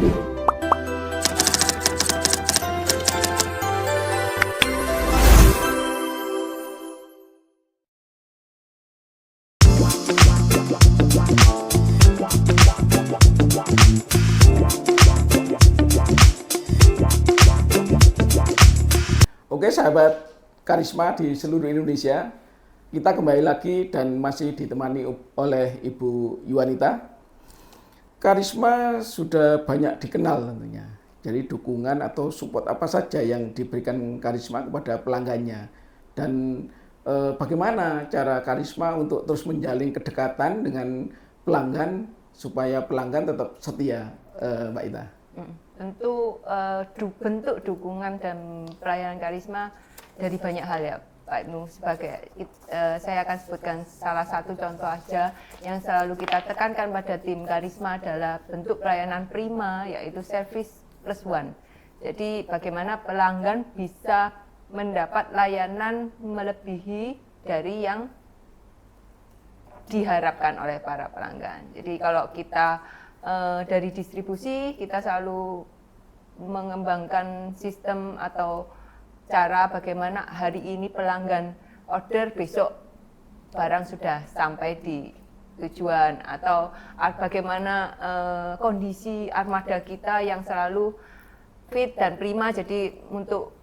Oke sahabat Karisma di seluruh Indonesia, kita kembali lagi dan masih ditemani oleh Ibu Yuwanita. Karisma sudah banyak dikenal tentunya. Jadi dukungan atau support apa saja yang diberikan Karisma kepada pelanggannya. Dan bagaimana cara Karisma untuk terus menjalin kedekatan dengan pelanggan supaya pelanggan tetap setia, Mbak Ita? Tentu bentuk dukungan dan pelayanan Karisma dari banyak hal ya Pak Ibnu. Saya akan sebutkan salah satu contoh aja yang selalu kita tekankan pada tim Karisma adalah bentuk pelayanan prima, yaitu service plus one. Jadi bagaimana pelanggan bisa mendapat layanan melebihi dari yang diharapkan oleh para pelanggan. Jadi kalau kita dari distribusi, kita selalu mengembangkan sistem atau cara bagaimana hari ini pelanggan order, besok barang sudah sampai di tujuan, atau bagaimana kondisi armada kita yang selalu fit dan prima, jadi untuk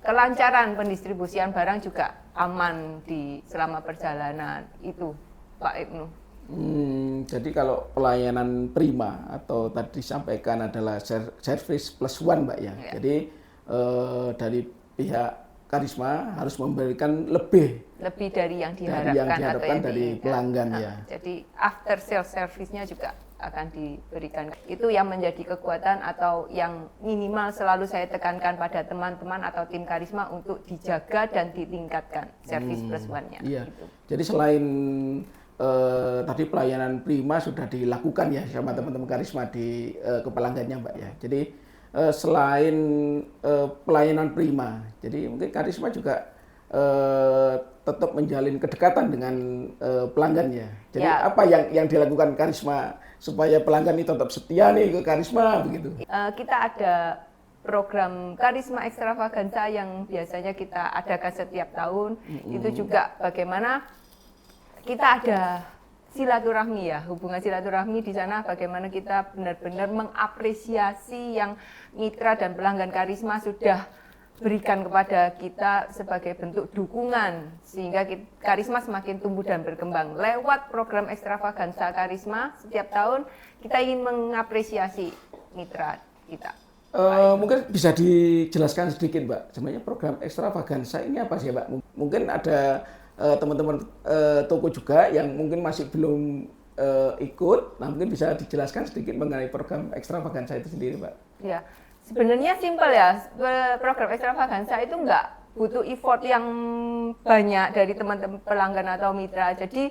kelancaran pendistribusian barang juga aman selama perjalanan itu Pak Ibnu. Jadi kalau pelayanan prima atau tadi disampaikan adalah service plus one, Mbak ya. Jadi dari pihak Karisma harus memberikan lebih dari yang diharapkan dari pelanggan ya. Jadi after sales service-nya juga akan diberikan. Itu yang menjadi kekuatan atau yang minimal selalu saya tekankan pada teman-teman atau tim Karisma untuk dijaga dan ditingkatkan service plus one-nya. Iya. Gitu. Jadi selain tadi pelayanan prima sudah dilakukan ya sama teman-teman Karisma di kepelanggannya, Mbak ya. Jadi selain pelayanan prima, jadi mungkin Karisma juga tetap menjalin kedekatan dengan pelanggannya. Jadi ya, apa yang dilakukan Karisma supaya pelanggan ini tetap setia nih ke Karisma begitu? Kita ada program Karisma Extravaganza yang biasanya kita adakan setiap tahun. Itu juga bagaimana kita ada silaturahmi ya, hubungan silaturahmi di sana, bagaimana kita benar-benar mengapresiasi yang mitra dan pelanggan Karisma sudah berikan kepada kita sebagai bentuk dukungan, sehingga Karisma semakin tumbuh dan berkembang. Lewat program Extravaganza Karisma, setiap tahun kita ingin mengapresiasi mitra kita. Mungkin bisa dijelaskan sedikit, Mbak, sebenarnya program Extravaganza ini apa sih, Mbak? Mungkin ada teman-teman toko juga yang mungkin masih belum ikut, nah mungkin bisa dijelaskan sedikit mengenai program Extravaganza itu sendiri, Mbak. Ya, sebenarnya simpel ya, program Extravaganza itu nggak butuh effort yang banyak dari teman-teman pelanggan atau mitra, jadi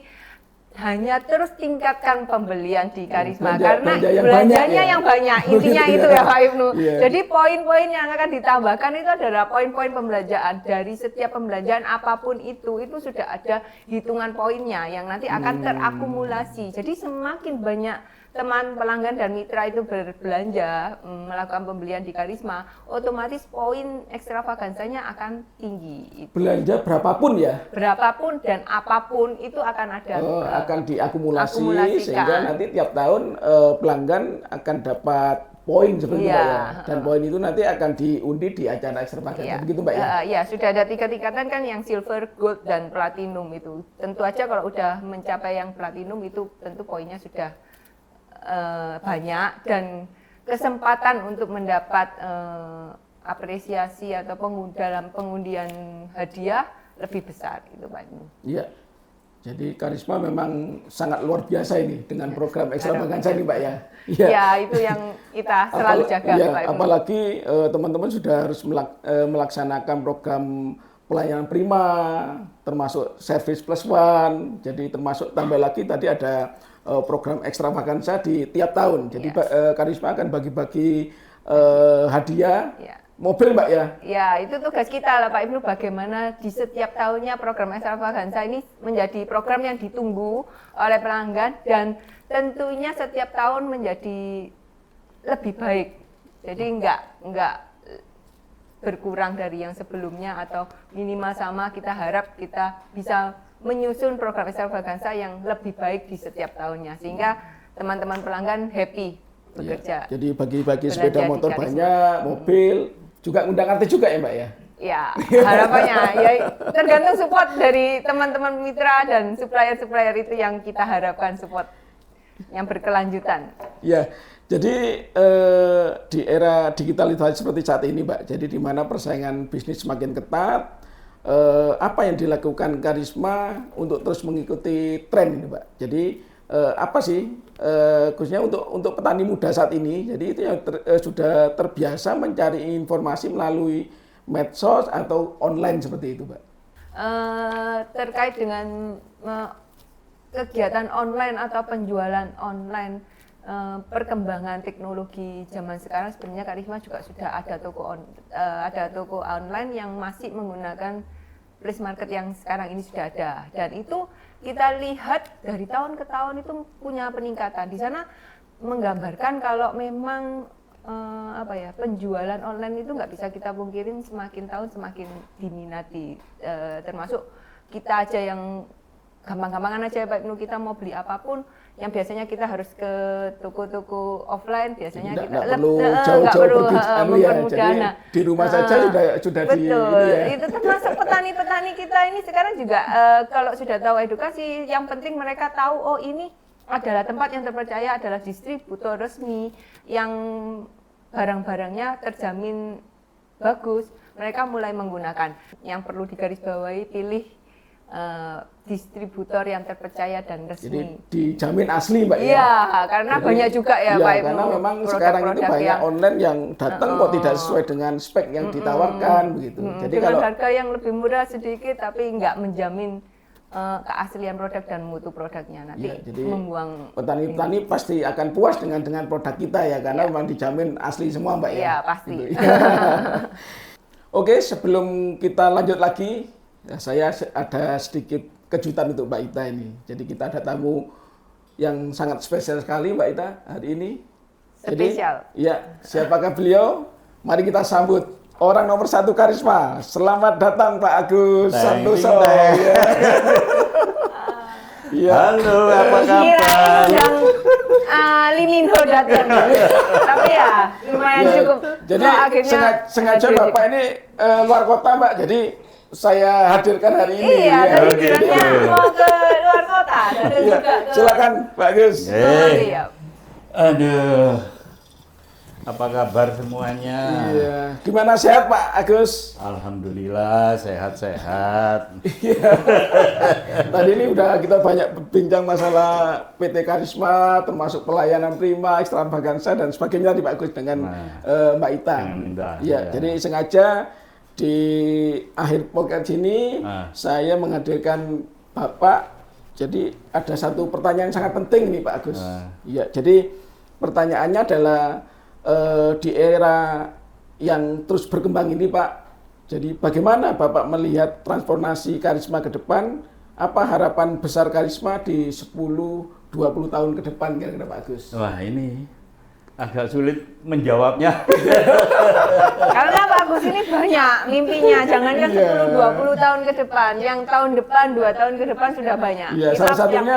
hanya terus tingkatkan pembelian di Karisma karena belanjanya yang banyak, intinya itu ya Pak Ibnu. Jadi poin-poin yang akan ditambahkan itu adalah poin-poin pembelanjaan. Dari setiap pembelanjaan apapun itu sudah ada hitungan poinnya yang nanti akan terakumulasi. Jadi semakin banyak teman pelanggan dan mitra itu berbelanja, melakukan pembelian di Karisma, otomatis poin Extravaganzanya akan tinggi. Belanja berapapun ya? Berapapun dan apapun itu akan ada. Akan diakumulasi sehingga nanti tiap tahun pelanggan akan dapat poin seperti itu ya. Dan poin itu nanti akan diundi di acara Extravaganza, begitu Mbak ya? Ya, sudah ada 3 tingkatan kan, yang silver, gold, dan platinum itu. Tentu aja kalau udah mencapai yang platinum itu tentu poinnya sudah banyak dan kesempatan untuk mendapat apresiasi atau dalam pengundian hadiah lebih besar itu Pak. Iya. Jadi Karisma memang sangat luar biasa ini dengan program Extravaganza ini, Mbak ya. Ya, itu yang kita selalu jaga, Pak. Apalagi teman-teman sudah harus melaksanakan program pelayanan prima, termasuk service plus one. Jadi termasuk tambah lagi tadi ada program Extravaganza di tiap tahun. Jadi Karisma akan bagi-bagi hadiah mobil, Mbak ya? Ya, itu tugas kita lah Pak Ibnu, bagaimana di setiap tahunnya program Extravaganza ini menjadi program yang ditunggu oleh pelanggan dan tentunya setiap tahun menjadi lebih baik. Jadi nggak berkurang dari yang sebelumnya atau minimal sama. Kita harap kita bisa menyusun program ekstravaganza yang lebih baik di setiap tahunnya sehingga teman-teman pelanggan happy bekerja. Ya, jadi bagi-bagi sepeda motor banyak, mobil, juga undang artis juga ya Mbak ya? Ya, harapannya ya tergantung support dari teman-teman mitra dan supplier-supplier itu yang kita harapkan support yang berkelanjutan. Ya, jadi di era digitalisasi seperti saat ini Mbak, jadi di mana persaingan bisnis semakin ketat, apa yang dilakukan Karisma untuk terus mengikuti tren ini Mbak? Jadi apa sih khususnya untuk petani muda saat ini, jadi itu yang sudah terbiasa mencari informasi melalui medsos atau online seperti itu Mbak? Terkait dengan kegiatan online atau penjualan online, perkembangan teknologi zaman sekarang sebenarnya Karisma juga sudah ada toko online yang masih menggunakan place market yang sekarang ini sudah ada, dan itu kita lihat dari tahun ke tahun itu punya peningkatan. Di sana menggambarkan kalau memang penjualan online itu nggak bisa kita pungkirin semakin tahun semakin diminati, termasuk kita aja yang gampang-gampangan aja Pak Ibnu, kita mau beli apapun yang biasanya kita harus ke toko-toko offline, biasanya kita nggak perlu jauh-jauh pergi ya, jadi di rumah saja sudah betul, di ini ya. itu termasuk petani-petani kita ini sekarang juga kalau sudah tahu edukasi, yang penting mereka tahu oh ini adalah tempat yang terpercaya, adalah distributor resmi yang barang-barangnya terjamin bagus, mereka mulai menggunakan. Yang perlu digarisbawahi, pilih distributor yang terpercaya dan resmi. Jadi dijamin asli Mbak ya? Iya, karena jadi, banyak juga ya Pak Ibnu. Karena memang sekarang itu banyak online yang datang kok tidak sesuai dengan spek yang ditawarkan begitu. Jadi dengan kalau harga yang lebih murah sedikit tapi nggak menjamin keaslian produk dan mutu produknya, nanti jadi membuang petani-petani pasti akan puas dengan produk kita ya, karena memang dijamin asli semua Mbak ya. Iya pasti. Gitu. Oke, sebelum kita lanjut lagi, saya ada sedikit kejutan untuk Mbak Ita ini. Jadi kita ada tamu yang sangat spesial sekali Mbak Ita hari ini. Spesial. Jadi, ya, siapakah beliau? Mari kita sambut orang nomor 1 Karisma. Selamat datang Pak Agus Santoso. Ya. Halo, apa kabar? Kirain Liminho datang. Tapi ya lumayan cukup. Jadi sengaja Bapak ini luar kota Mbak. Jadi saya hadirkan hari ini. Iya, tadi mau ke luar kota. Ya, silakan Pak Agus. Aduh, apa kabar semuanya? Iya, gimana sehat Pak Agus? Alhamdulillah sehat-sehat. Tadi ini udah kita banyak bincang masalah PT Karisma, termasuk pelayanan prima, ekstravaganza dan sebagainya di Pak Agus dengan Mbak Ita. Ya, jadi sengaja di akhir podcast ini saya menghadirkan Bapak. Jadi ada satu pertanyaan sangat penting nih Pak Agus. Ya, jadi pertanyaannya adalah di era yang terus berkembang ini Pak. Jadi bagaimana Bapak melihat transformasi Karisma ke depan? Apa harapan besar Karisma di 10-20 tahun ke depan kira-kira Pak Agus? Wah, ini agak sulit menjawabnya. Karena Pak Agus ini banyak mimpinya, jangankan 10-20 tahun ke depan, yang tahun depan, 2 tahun ke depan sudah banyak. Iya, salah satunya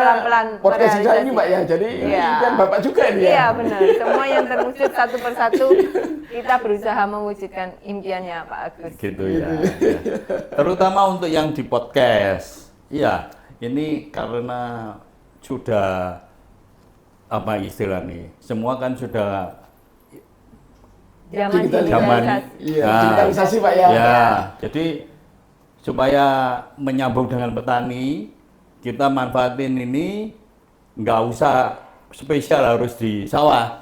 podcast saya ini Mbak ya, jadi impian Bapak juga ini ya. Iya benar, semua yang terwujud satu persatu, kita berusaha mewujudkan impiannya Pak Agus. Gitu ya. Terutama untuk yang di podcast. Iya, ini karena sudah apa istilah nih, semua kan sudah zaman digitalisasi Pak ya. Ya, jadi supaya menyambung dengan petani, kita manfaatin ini, nggak usah spesial harus di sawah.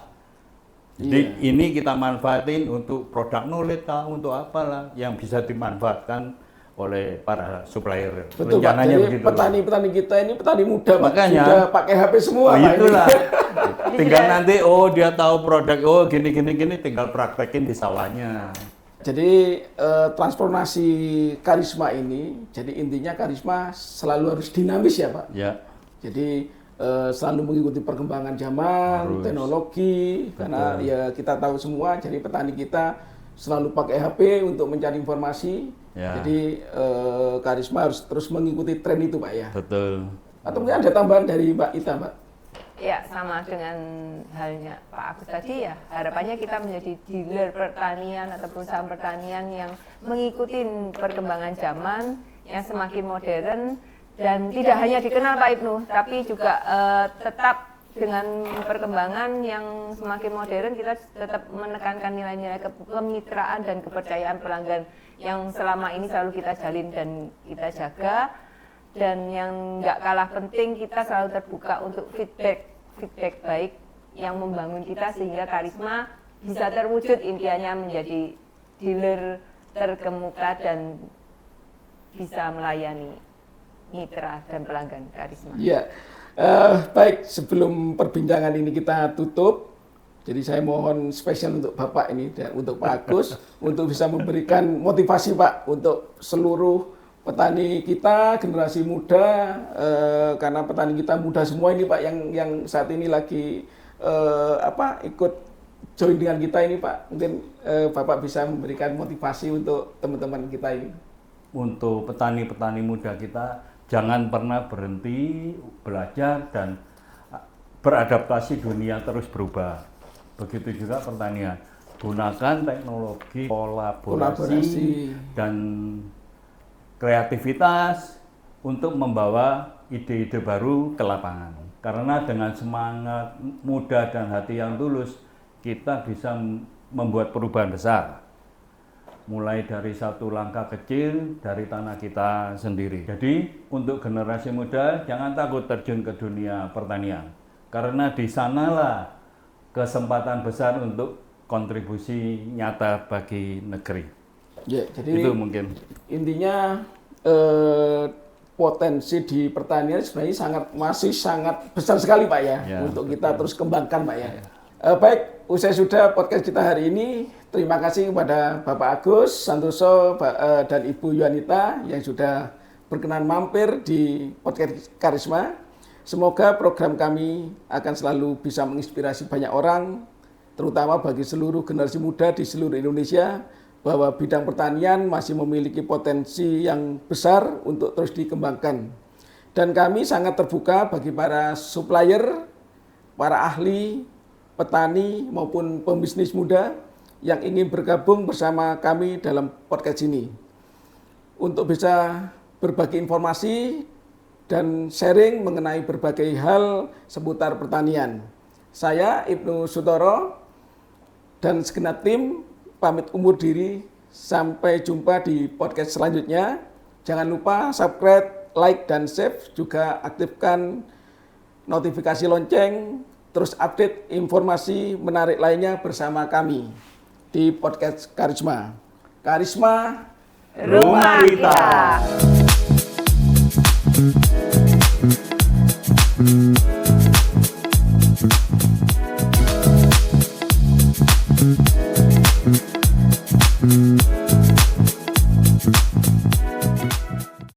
Jadi ini kita manfaatin untuk produk knowledge, untuk apalah yang bisa dimanfaatkan oleh para supplier. Betul Pak, jadi petani-petani kita ini petani muda Pak, makanya sudah pakai HP semua Pak. Itulah. Tinggal nanti dia tahu produk, gini, tinggal praktekin di sawahnya. Jadi transformasi Karisma ini, jadi intinya Karisma selalu harus dinamis ya Pak. Ya. Jadi selalu mengikuti perkembangan zaman, Harus. teknologi, karena ya kita tahu semua, jadi petani kita selalu pakai HP untuk mencari informasi. Ya. Jadi Karisma harus terus mengikuti tren itu, Pak ya. Betul. Atau mungkin ada tambahan dari Mbak Ita, Mbak? Ya, sama dengan halnya Pak Agus tadi ya, harapannya kita menjadi dealer pertanian atau perusahaan pertanian yang mengikuti perkembangan zaman yang semakin modern dan tidak hanya dikenal Pak Ibnu, tapi juga tetap dengan perkembangan yang semakin modern kita tetap menekankan nilai-nilai kemitraan dan kepercayaan pelanggan yang selama ini selalu kita jalin dan kita jaga. Dan yang nggak kalah penting kita selalu terbuka untuk feedback baik yang membangun kita sehingga Karisma bisa terwujud impiannya menjadi dealer terkemuka dan bisa melayani mitra dan pelanggan Karisma. Ya, baik, sebelum perbincangan ini kita tutup, jadi saya mohon spesial untuk Bapak ini dan untuk Pak Agus untuk bisa memberikan motivasi Pak untuk seluruh petani kita, generasi muda, karena petani kita muda semua ini Pak yang saat ini lagi ikut join dengan kita ini Pak. Mungkin Bapak bisa memberikan motivasi untuk teman-teman kita ini. Untuk petani-petani muda kita, jangan pernah berhenti belajar dan beradaptasi, dunia terus berubah. Begitu juga pertanian. Gunakan teknologi, kolaborasi. Dan kreativitas untuk membawa ide-ide baru ke lapangan. Karena dengan semangat muda dan hati yang tulus, kita bisa membuat perubahan besar. Mulai dari satu langkah kecil dari tanah kita sendiri. Jadi untuk generasi muda jangan takut terjun ke dunia pertanian. Karena di sanalah kesempatan besar untuk kontribusi nyata bagi negeri. Ya, jadi itu mungkin intinya potensi di pertanian sebenarnya masih sangat besar sekali Pak ya, untuk kita terus kembangkan Pak ya. Baik, usai sudah podcast kita hari ini. Terima kasih kepada Bapak Agus Santoso dan Ibu Yuanita yang sudah berkenan mampir di podcast Karisma. Semoga program kami akan selalu bisa menginspirasi banyak orang, terutama bagi seluruh generasi muda di seluruh Indonesia, bahwa bidang pertanian masih memiliki potensi yang besar untuk terus dikembangkan. Dan kami sangat terbuka bagi para supplier, para ahli, petani maupun pembisnis muda yang ingin bergabung bersama kami dalam podcast ini. Untuk bisa berbagi informasi dan sharing mengenai berbagai hal seputar pertanian. Saya Ibnu Sutoro dan segenap tim pamit undur diri, sampai jumpa di podcast selanjutnya. Jangan lupa subscribe, like, dan save, juga aktifkan notifikasi lonceng, terus update informasi menarik lainnya bersama kami di podcast Karisma. Karisma, Rumah kita.